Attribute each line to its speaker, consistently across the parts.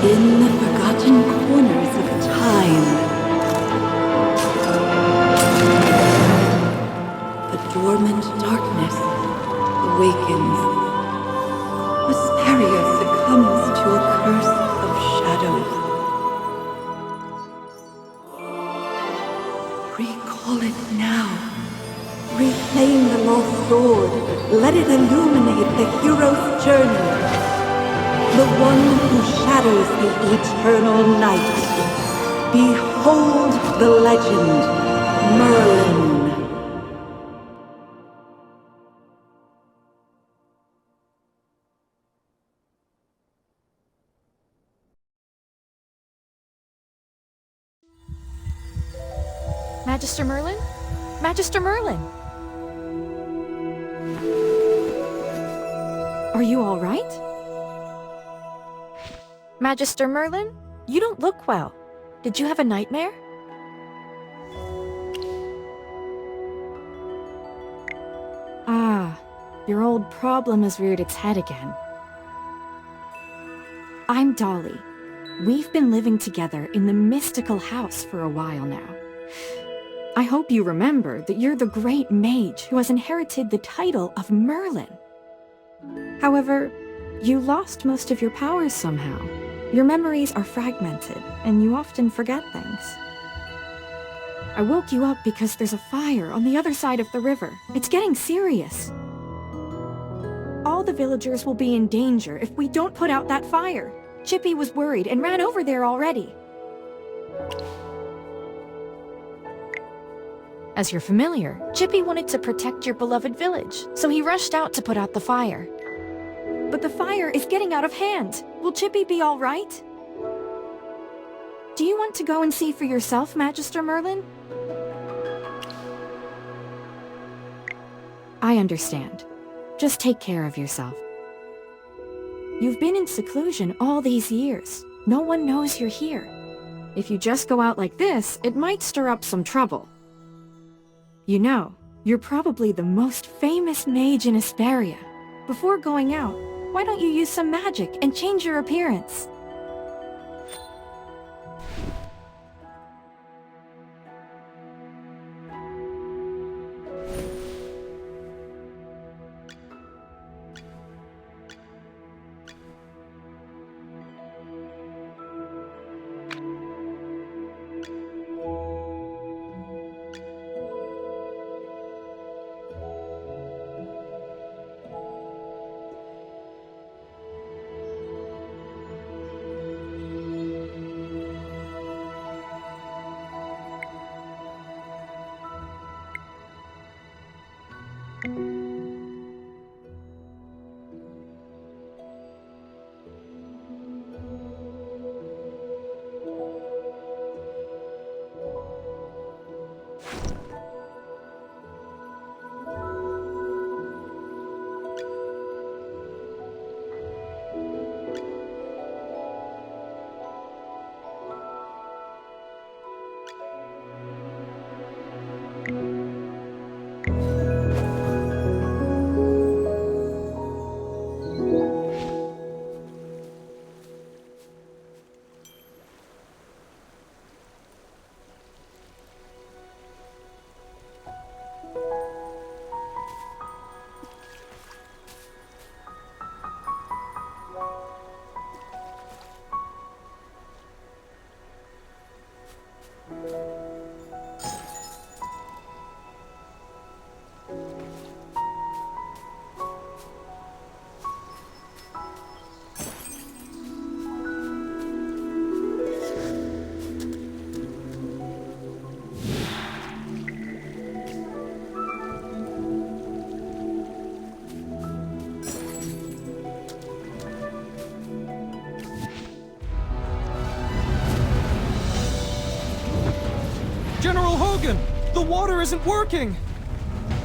Speaker 1: In the forgotten corners of time, the dormant darkness awakens. Asperia succumbs to a curse of shadows. Recall it now. Reclaim the lost sword. Let it illuminate the hero's journey. The one who shatters the eternal night. Behold the legend, Merlin.
Speaker 2: Magister Merlin? Magister Merlin! Are you all right? Magister Merlin? You don't look well. Did you have a nightmare? Ah, your old problem has reared its head again. I'm Dolly. We've been living together in the mystical house for a while now. I hope you remember that you're the great mage who has inherited the title of Merlin. However, you lost most of your powers somehow. Your memories are fragmented, and you often forget things. I woke you up because there's a fire on the other side of the river. It's getting serious. All the villagers will be in danger if we don't put out that fire. Chippy was worried and ran over there already. As you're familiar, Chippy wanted to protect your beloved village, so he rushed out to put out the fire. But the fire is getting out of hand. Will Chippy be all right? Do you want to go and see for yourself, Magister Merlin? I understand. Just take care of yourself. You've been in seclusion all these years. No one knows you're here. If you just go out like this, it might stir up some trouble. You know, you're probably the most famous mage in Asperia. Before going out, why don't you use some magic and change your appearance?
Speaker 3: General Hogan! The water isn't working!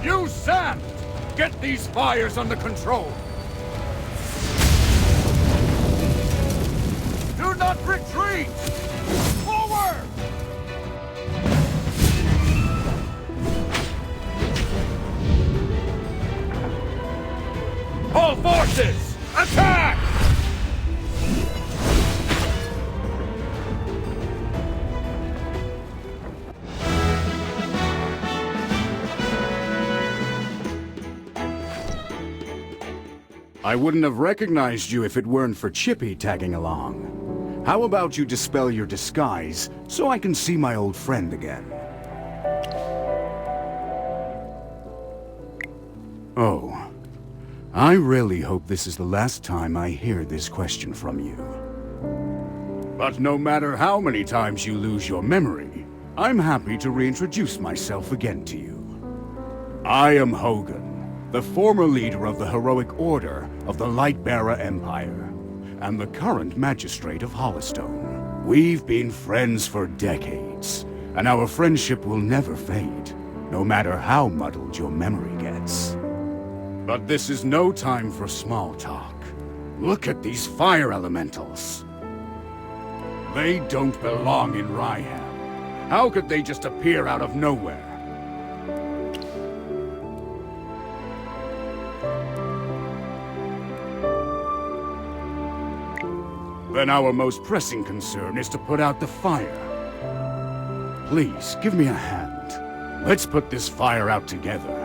Speaker 4: Use sand! Get these fires under control! Do not retreat! Forward! All forces, attack!
Speaker 5: I wouldn't have recognized you if it weren't for Chippy tagging along. How about you dispel your disguise so I can see my old friend again? Oh. I really hope this is the last time I hear this question from you. But no matter how many times you lose your memory, I'm happy to reintroduce myself again to you. I am Hogan, the former leader of the heroic order of the Lightbearer Empire, and the current magistrate of Hollowstone. We've been friends for decades, and our friendship will never fade, no matter how muddled your memory gets. But this is no time for small talk. Look at these fire elementals. They don't belong in Ryham. How could they just appear out of nowhere? Then our most pressing concern is to put out the fire. Please, give me a hand. Let's put this fire out together.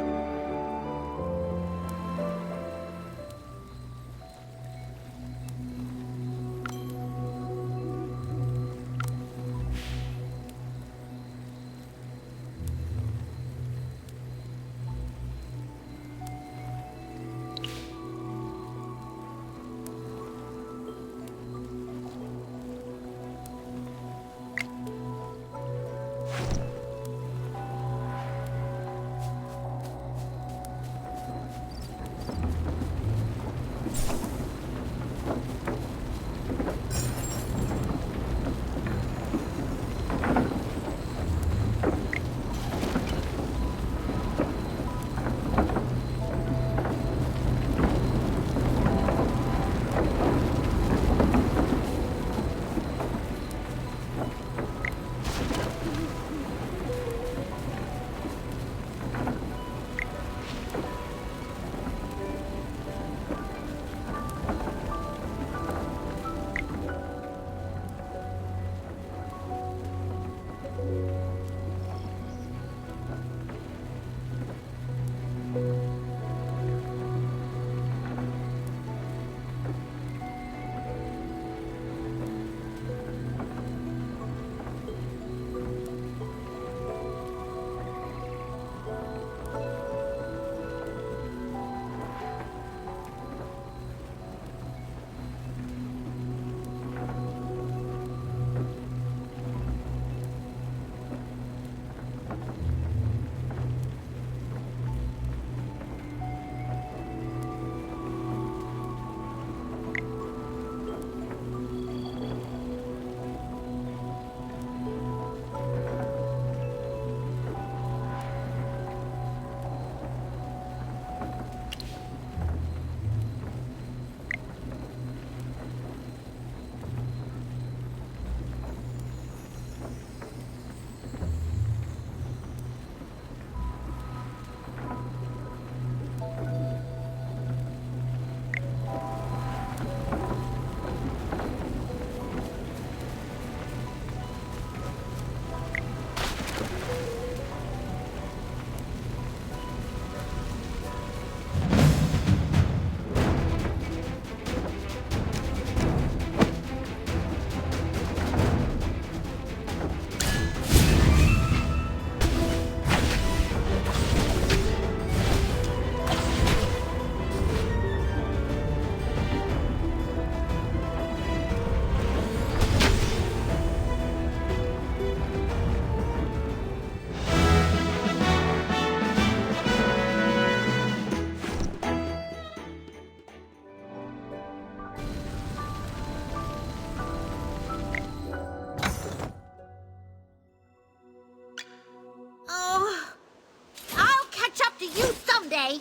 Speaker 6: someday.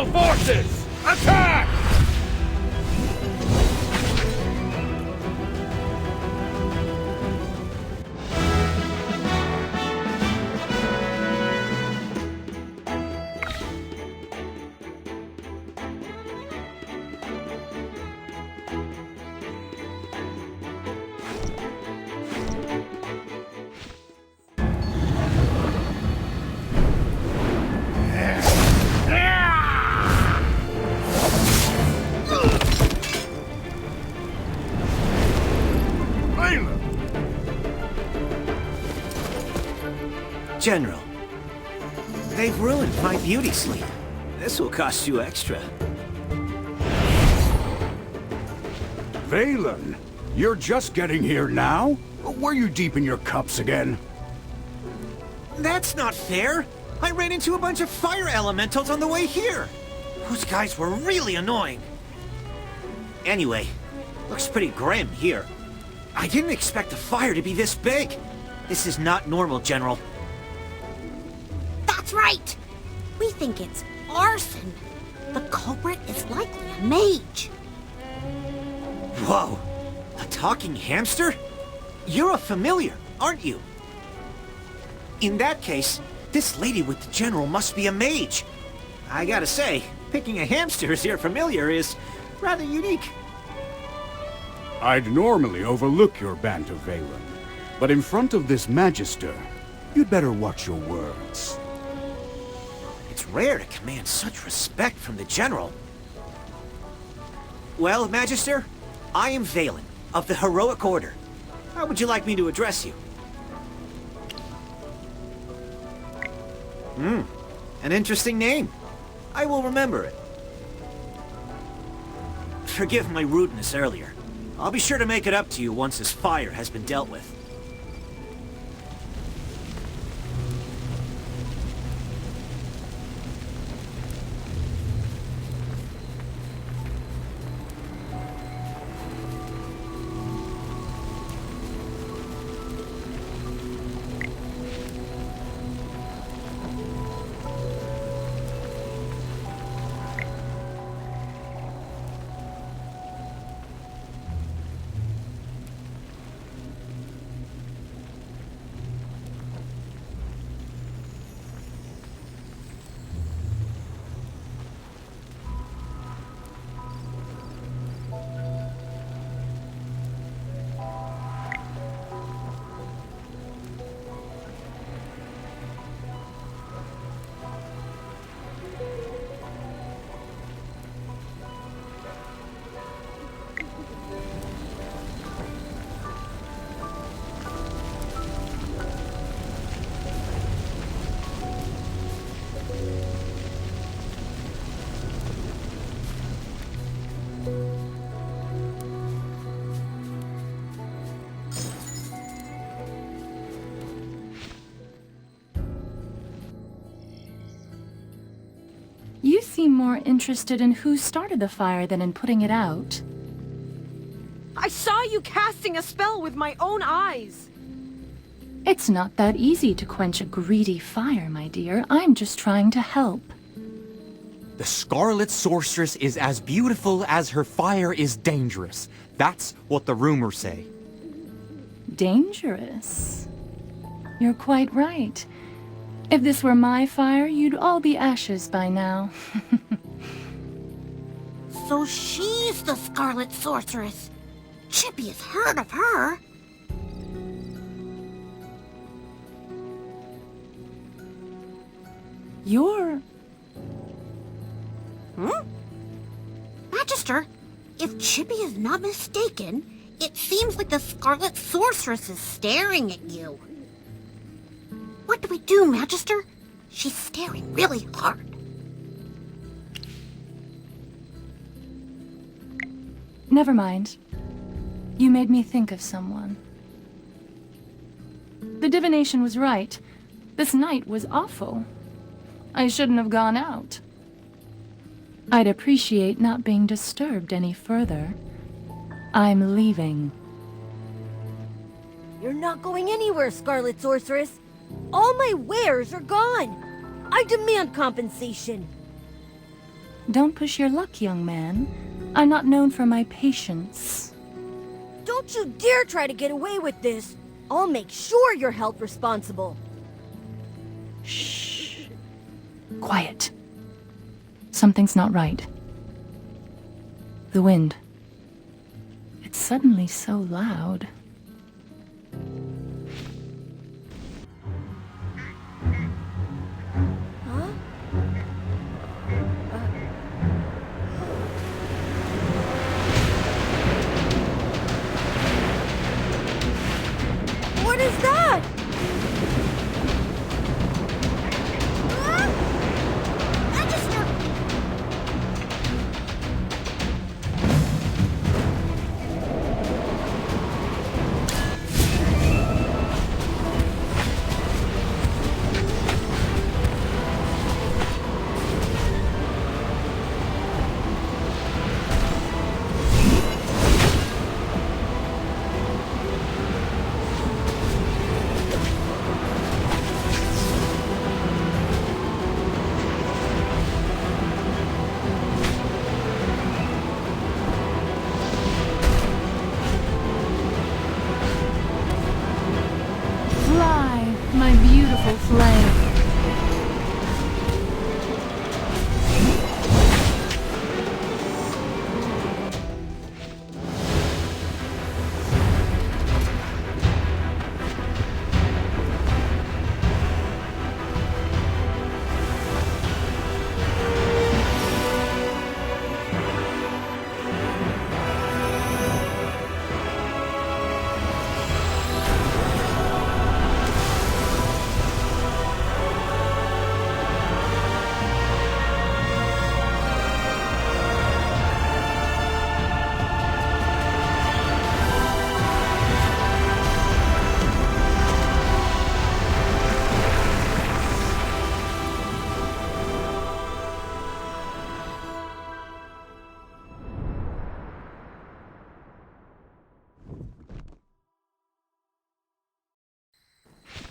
Speaker 4: All forces, attack!
Speaker 7: General, they've ruined my beauty sleep. This will cost you extra.
Speaker 5: Valen, you're just getting here now? Were you deep in your cups again?
Speaker 7: That's not fair! I ran into a bunch of fire elementals on the way here! Those guys were really annoying. Anyway, looks pretty grim here. I didn't expect the fire to be this big. This is not normal, General.
Speaker 6: That's right! We think it's arson. The culprit is likely a mage.
Speaker 7: Whoa! A talking hamster? You're a familiar, aren't you? In that case, this lady with the General must be a mage. I gotta say, picking a hamster as your familiar is rather unique.
Speaker 5: I'd normally overlook your banter, Valen, but in front of this Magister, you'd better watch your words.
Speaker 7: It's rare to command such respect from the General. Well, Magister, I am Valen, of the Heroic Order. How would you like me to address you? An interesting name. I will remember it. Forgive my rudeness earlier. I'll be sure to make it up to you once this fire has been dealt with.
Speaker 8: You seem more interested in who started the fire than in putting it out.
Speaker 9: I saw you casting a spell with my own eyes.
Speaker 8: It's not that easy to quench a greedy fire, my dear. I'm just trying to help.
Speaker 3: The Scarlet Sorceress is as beautiful as her fire is dangerous. That's what the rumors say.
Speaker 8: Dangerous? You're quite right. If this were my fire, you'd all be ashes by now.
Speaker 6: So she's the Scarlet Sorceress. Chippy has heard of her.
Speaker 8: You're...
Speaker 6: Magister, if Chippy is not mistaken, it seems like the Scarlet Sorceress is staring at you. What do we do, Magister? She's staring really hard.
Speaker 8: Never mind. You made me think of someone. The divination was right. This night was awful. I shouldn't have gone out. I'd appreciate not being disturbed any further. I'm leaving.
Speaker 10: You're not going anywhere, Scarlet Sorceress. All my wares are gone. I demand compensation.
Speaker 8: Don't push your luck, young man. I'm not known for my patience.
Speaker 10: Don't you dare try to get away with this. I'll make sure you're held responsible.
Speaker 8: Shh. Quiet. Something's not right. The wind. It's suddenly so loud.
Speaker 10: What is that?
Speaker 6: Magister!
Speaker 8: Fly, my beautiful flame.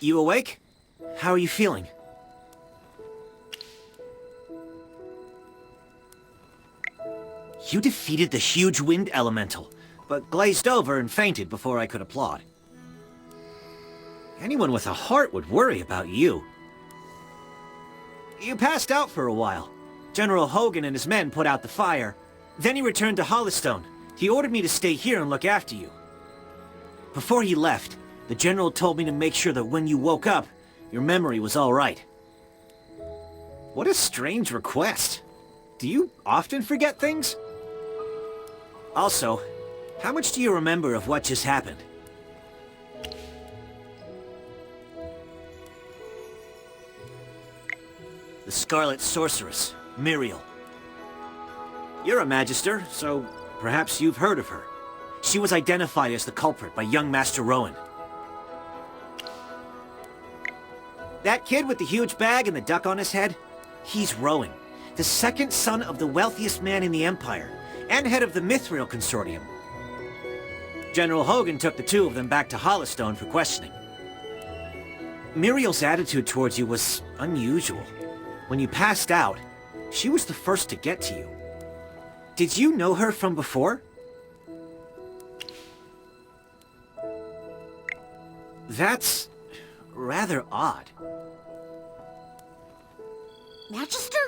Speaker 7: You awake? How are you feeling? You defeated the huge wind elemental, but glazed over and fainted before I could applaud. Anyone with a heart would worry about you. You passed out for a while. General Hogan and his men put out the fire. Then he returned to Hollystone. He ordered me to stay here and look after you. Before he left, the General told me to make sure that when you woke up, your memory was all right. What a strange request. Do you often forget things? Also, how much do you remember of what just happened? The Scarlet Sorceress, Muriel. You're a Magister, so perhaps you've heard of her. She was identified as the culprit by young Master Rowan. That kid with the huge bag and the duck on his head? He's Rowan, the second son of the wealthiest man in the Empire, and head of the Mithril Consortium. General Hogan took the two of them back to Hollystone for questioning. Muriel's attitude towards you was unusual. When you passed out, she was the first to get to you. Did you know her from before? That's rather odd.
Speaker 6: Magister?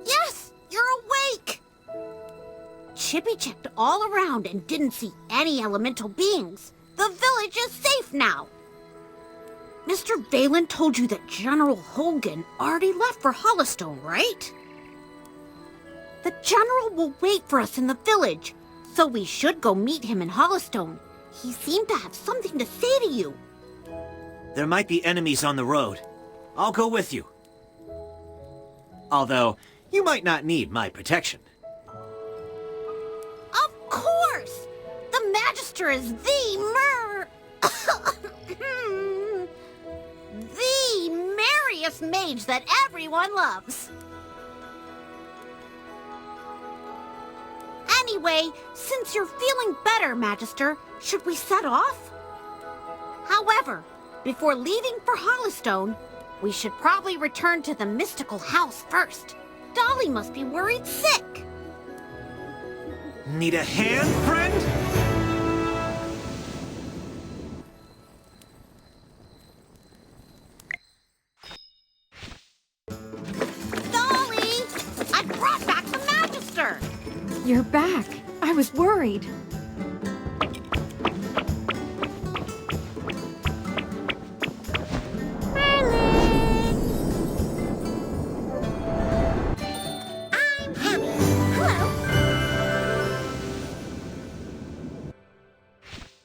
Speaker 6: Yes, you're awake! Chippy checked all around and didn't see any elemental beings. The village is safe now. Mr. Valen told you that General Hogan already left for Hollystone, right? The General will wait for us in the village, so we should go meet him in Hollystone. He seemed to have something to say to you.
Speaker 7: There might be enemies on the road. I'll go with you. Although, you might not need my protection.
Speaker 6: Of course! The Magister is the merriest mage that everyone loves. Anyway, since you're feeling better, Magister, should we set off? However, before leaving for Hollystone, we should probably return to the mystical house first. Dolly must be worried sick.
Speaker 7: Need a hand, friend?
Speaker 6: Dolly! I brought back the Magister!
Speaker 2: You're back. I was worried.
Speaker 6: I'm Hammy. Hello.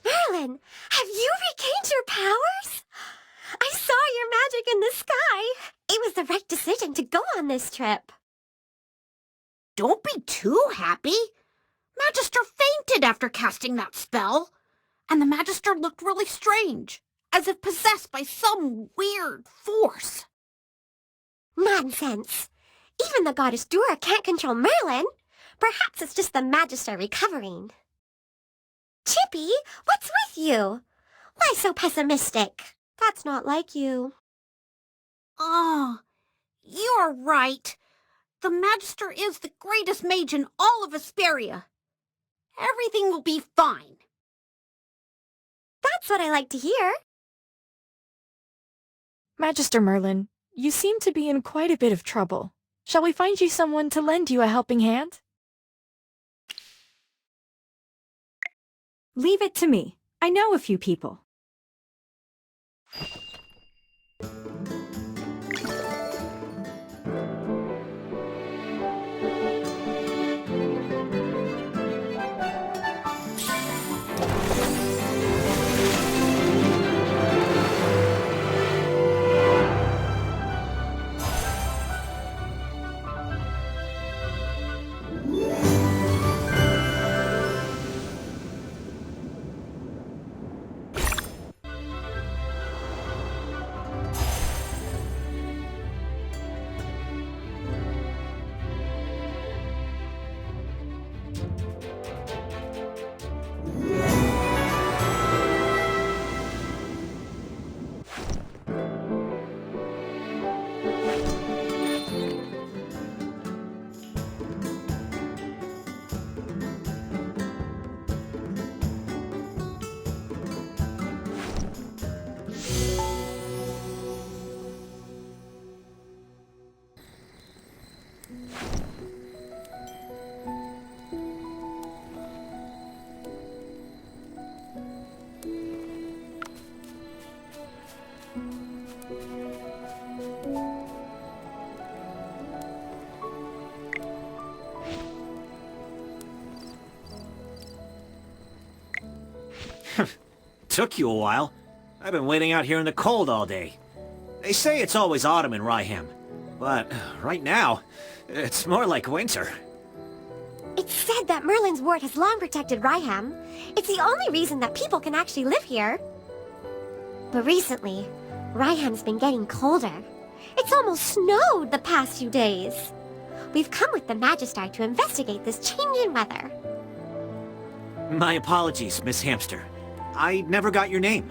Speaker 11: Merlin, have you regained your powers? I saw your magic in the sky. It was the right decision to go on this trip.
Speaker 6: Don't be too happy. Magister fainted after casting that spell. And the Magister looked really strange, as if possessed by some weird force.
Speaker 11: Nonsense. Even the goddess Dura can't control Merlin. Perhaps it's just the Magister recovering. Chippy, what's with you? Why so pessimistic? That's not like you.
Speaker 6: Oh, you're right. The Magister is the greatest mage in all of Vesperia. Everything will be fine.
Speaker 11: That's what I like to hear.
Speaker 2: Magister Merlin, you seem to be in quite a bit of trouble. Shall we find you someone to lend you a helping hand? Leave it to me. I know a few people.
Speaker 7: Took you a while. I've been waiting out here in the cold all day. They say it's always autumn in Ryham, but right now, it's more like winter.
Speaker 11: It's said that Merlin's ward has long protected Ryham. It's the only reason that people can actually live here. But recently, Ryham's been getting colder. It's almost snowed the past few days. We've come with the Magister to investigate this change in weather.
Speaker 7: My apologies, Miss Hamster. I never got your name.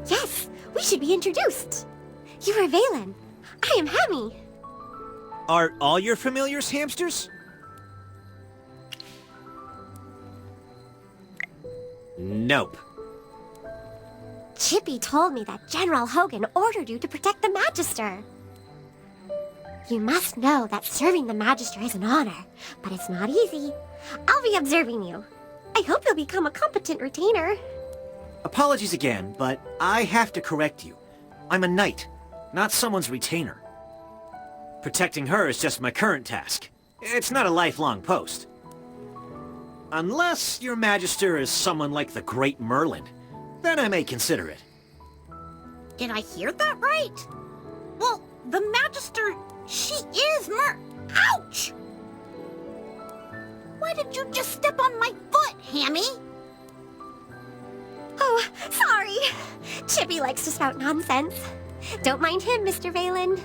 Speaker 11: Yes, we should be introduced. You are Valen. I am Hammy.
Speaker 7: Are all your familiars hamsters? Nope.
Speaker 11: Chippy told me that General Hogan ordered you to protect the Magister. You must know that serving the Magister is an honor, but it's not easy. I'll be observing you. I hope you'll become a competent retainer.
Speaker 7: Apologies again, but I have to correct you. I'm a knight, not someone's retainer. Protecting her is just my current task. It's not a lifelong post. Unless your Magister is someone like the Great Merlin, then I may consider it.
Speaker 6: Did I hear that right? Well, the Magister, she is Ouch! Why did you just step on my foot, Hammy?
Speaker 11: Oh, sorry. Chippy likes to spout nonsense. Don't mind him, Mr. Valen.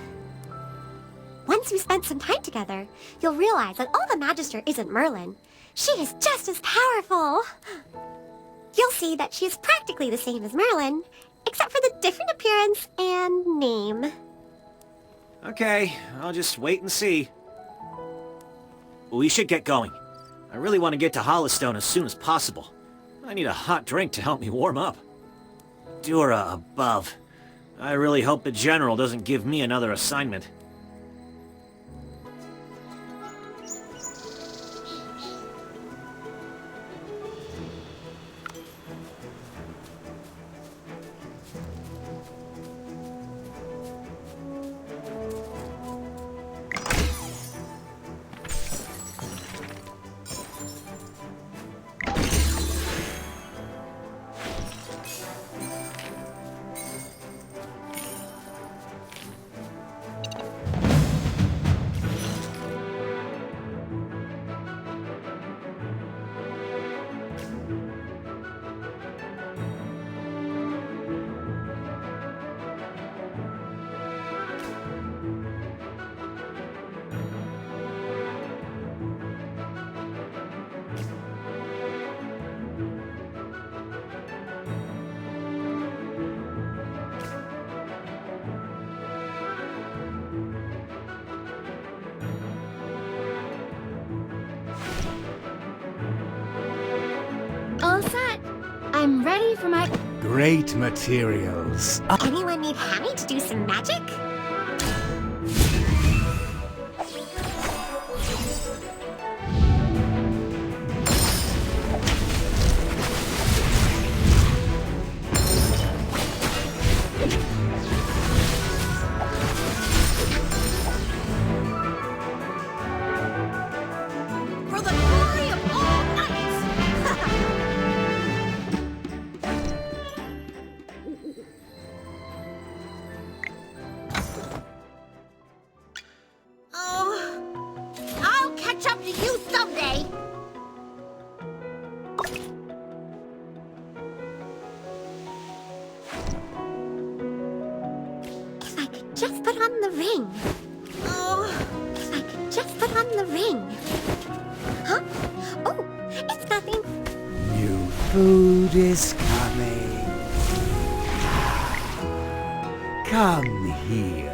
Speaker 11: Once you spent some time together, you'll realize that all the Magister isn't Merlin. She is just as powerful. You'll see that she is practically the same as Merlin, except for the different appearance and name.
Speaker 7: Okay, I'll just wait and see. We should get going. I really want to get to Hollowstone as soon as possible. I need a hot drink to help me warm up. Dura above. I really hope the General doesn't give me another assignment.
Speaker 11: All set. I'm ready for my...
Speaker 5: Great materials.
Speaker 11: Anyone need Hammy to do some magic?
Speaker 6: For the glory of all knights! Oh, I'll catch up to you someday.
Speaker 11: If I could just put on the ring.
Speaker 6: Oh,
Speaker 11: If I could just put on the ring. Huh? Oh, it's nothing.
Speaker 5: New food is coming. Come here.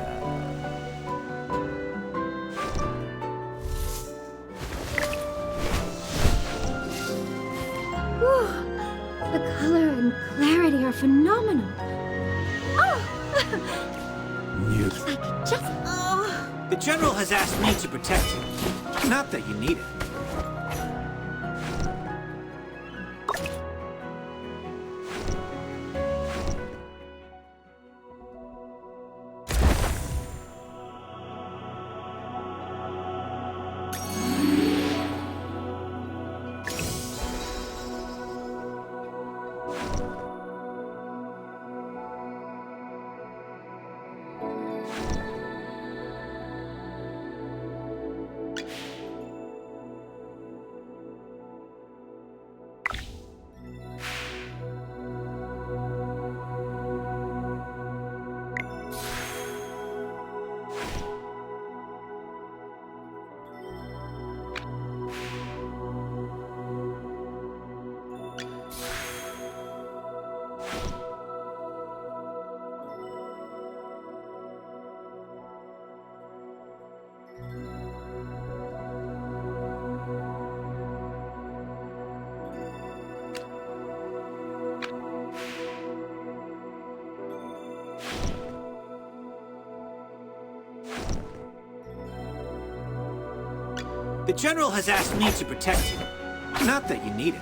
Speaker 11: Whew. The color and clarity are phenomenal. Oh!
Speaker 5: New
Speaker 11: If I could just...
Speaker 6: oh.
Speaker 7: The General has asked me to protect you. Not that you need it. The General has asked me to protect you. Not that you need it.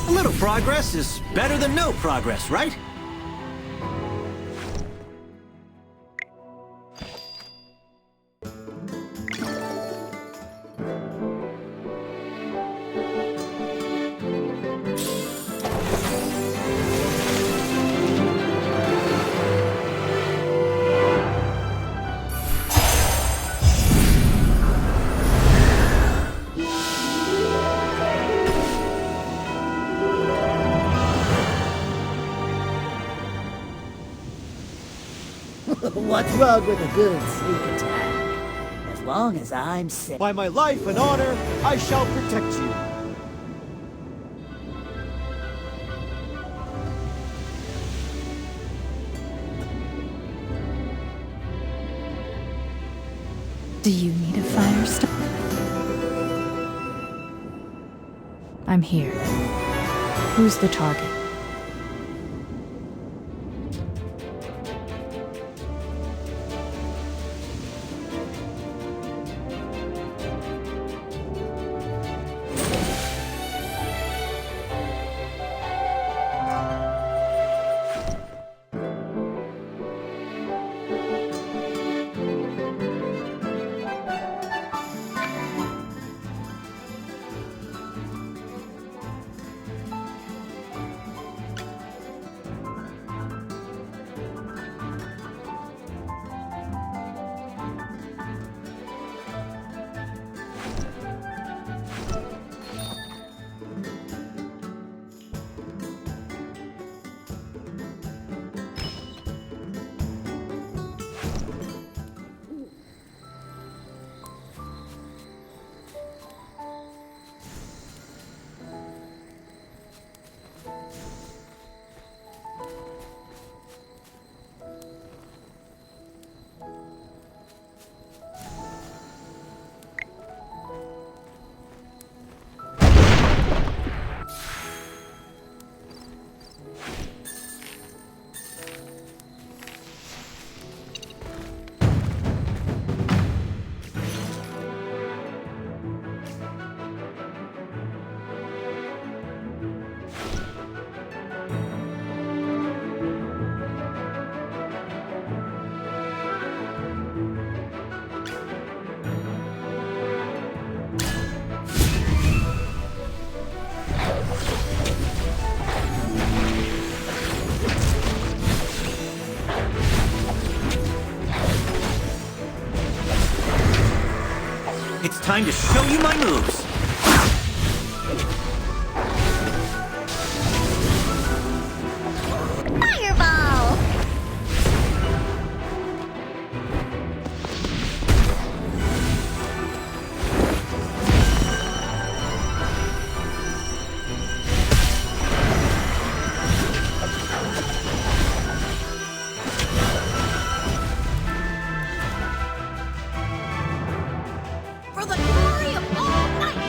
Speaker 7: A little progress is better than no progress, right?
Speaker 12: What's wrong with a good sneak attack? As long as I'm safe.
Speaker 13: By my life and honor, I shall protect you.
Speaker 8: Do you need a fire starter? I'm here. Who's the target?
Speaker 7: It's time to show you my moves.
Speaker 11: Fireball!
Speaker 6: For the glory of all knights!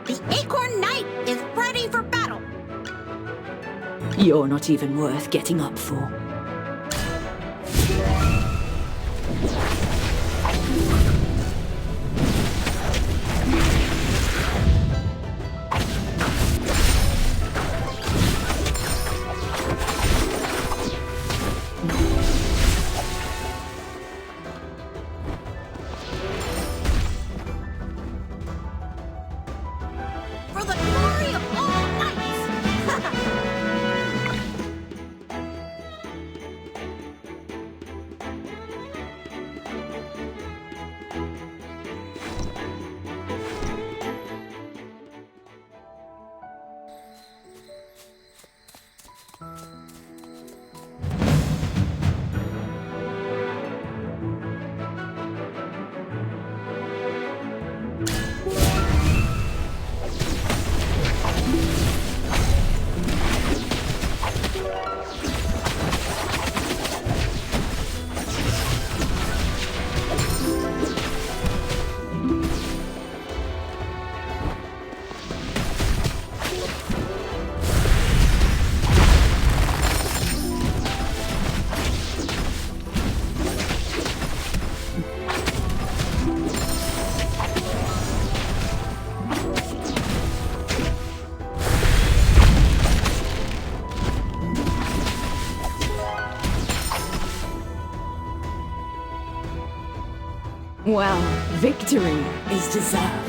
Speaker 6: The Acorn Knight is ready for battle!
Speaker 1: You're not even worth getting up for.
Speaker 6: For the glory of all knights!
Speaker 1: Well, victory is deserved.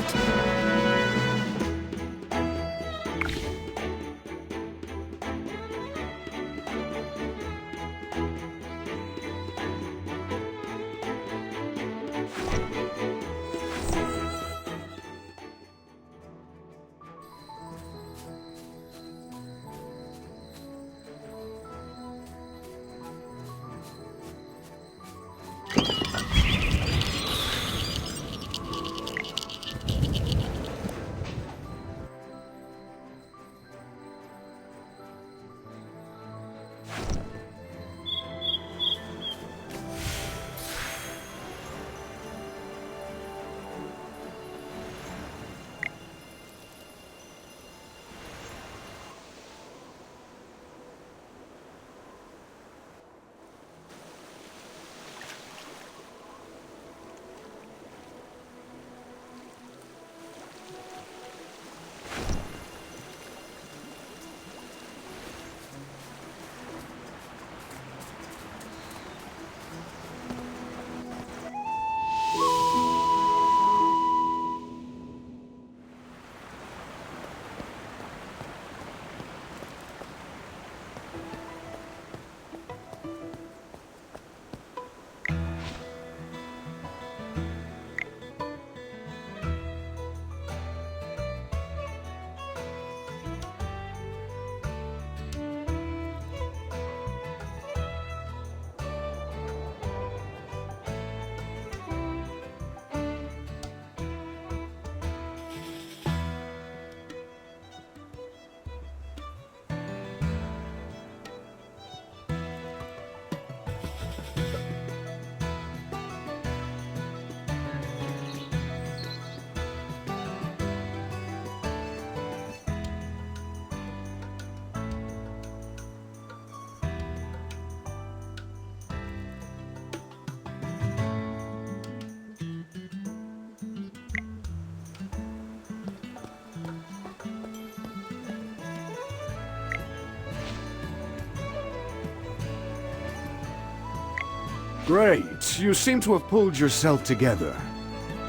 Speaker 5: Great. You seem to have pulled yourself together.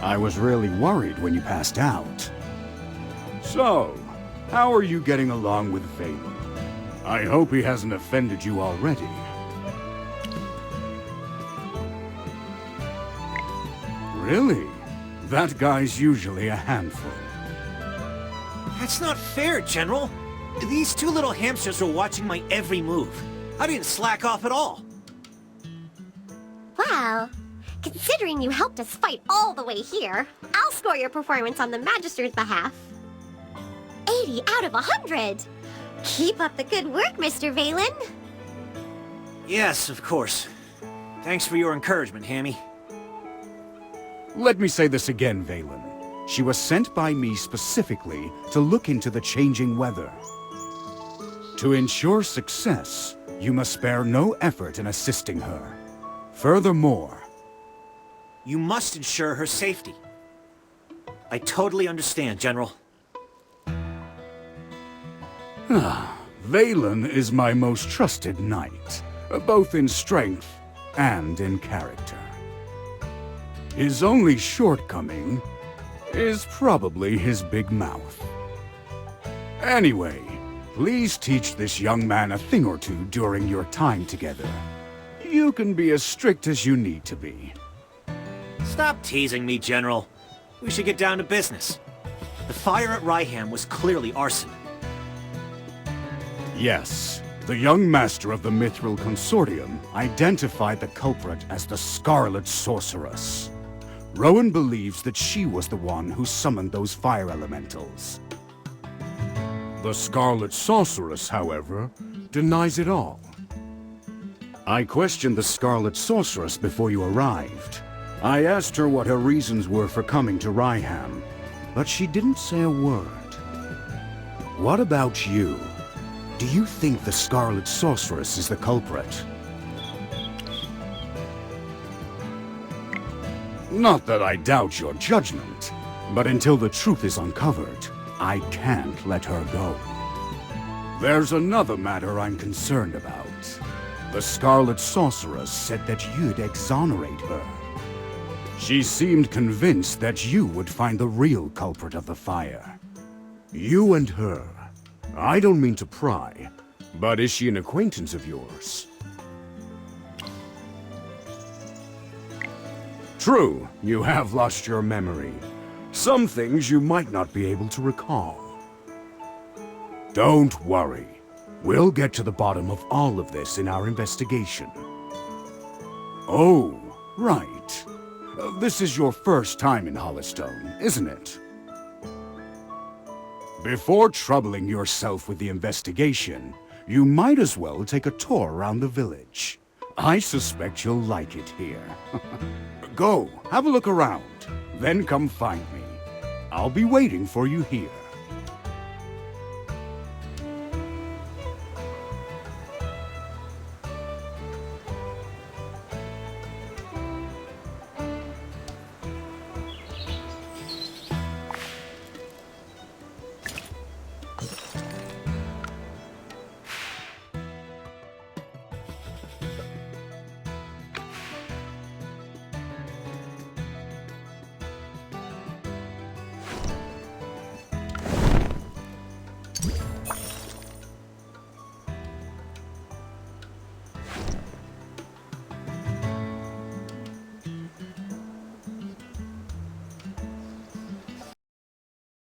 Speaker 5: I was really worried when you passed out. So, how are you getting along with Valen? I hope he hasn't offended you already. Really? That guy's usually a handful.
Speaker 7: That's not fair, General. These two little hamsters were watching my every move. I didn't slack off at all.
Speaker 11: Well, considering you helped us fight all the way here, I'll score your performance on the Magister's behalf. 80 out of 100! Keep up the good work, Mr. Valen.
Speaker 7: Yes, of course. Thanks for your encouragement, Hammy.
Speaker 5: Let me say this again, Valen. She was sent by me specifically to look into the changing weather. To ensure success, you must spare no effort in assisting her. Furthermore,
Speaker 7: you must ensure her safety. I totally understand, General.
Speaker 5: Valen is my most trusted knight, both in strength and in character. His only shortcoming is probably his big mouth. Anyway, please teach this young man a thing or two during your time together. You can be as strict as you need to be.
Speaker 7: Stop teasing me, General. We should get down to business. The fire at Ryham was clearly arson.
Speaker 5: Yes, the young master of the Mithril Consortium identified the culprit as the Scarlet Sorceress. Rowan believes that she was the one who summoned those fire elementals. The Scarlet Sorceress, however, denies it all. I questioned the Scarlet Sorceress before you arrived. I asked her what her reasons were for coming to Ryham, but she didn't say a word. What about you? Do you think the Scarlet Sorceress is the culprit? Not that I doubt your judgment, but until the truth is uncovered, I can't let her go. There's another matter I'm concerned about. The Scarlet Sorceress said that you'd exonerate her. She seemed convinced that you would find the real culprit of the fire. You and her. I don't mean to pry, but is she an acquaintance of yours? True, you have lost your memory. Some things you might not be able to recall. Don't worry. We'll get to the bottom of all of this in our investigation. Oh, right. This is your first time in Hollowstone, isn't it? Before troubling yourself with the investigation, you might as well take a tour around the village. I suspect you'll like it here. Go, have a look around, then come find me. I'll be waiting for you here.